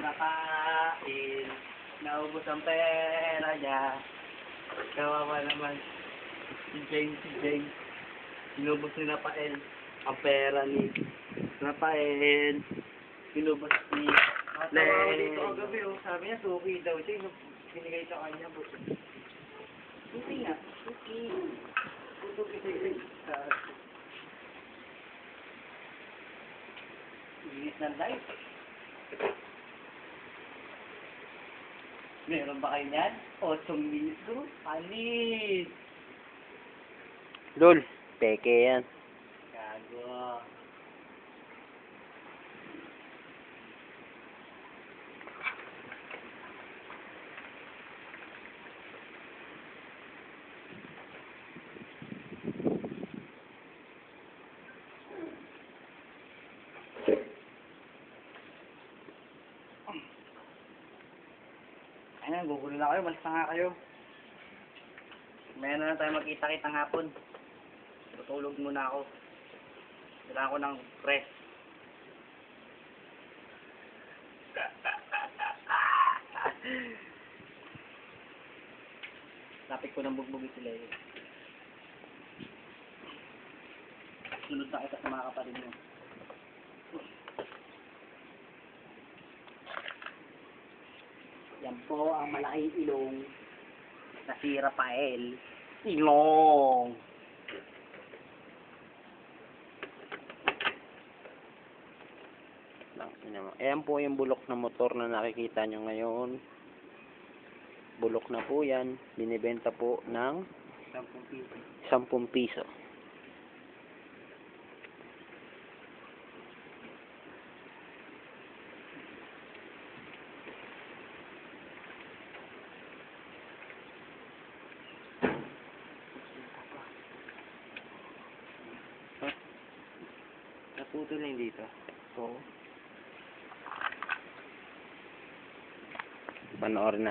nakain. Naubos ang pera niya. Kawawa naman. Si James. Inubos ni Rafael ang pera ni Rafael. Inubos ni Natawa dito ang gabi, oh. Sabi niya, suki daw siya. Yung binigay sa kanya, but... Suki nga. Suki. Suki sa Ingit ng life. Meron ba kayo niyan? 8 minuto? Alis! Lol, peke yan. Gago. Ayun, gugulo na kayo. Malis na nga kayo. Mayroon na tayo magkita-kita ng hapon. Tutulog muna ako. Kailangan ko ng rest. Lapit ko ng bugbog sila eh. Sunod na kita sa mga kapatid mo. Yan po ang malaking ilong na si Rafael. Ilong! Ayan po yung bulok na motor na nakikita nyo ngayon. Bulok na po yan. Binibenta po ng 10 piso. Naputol na dito. Oo. Panoorin na.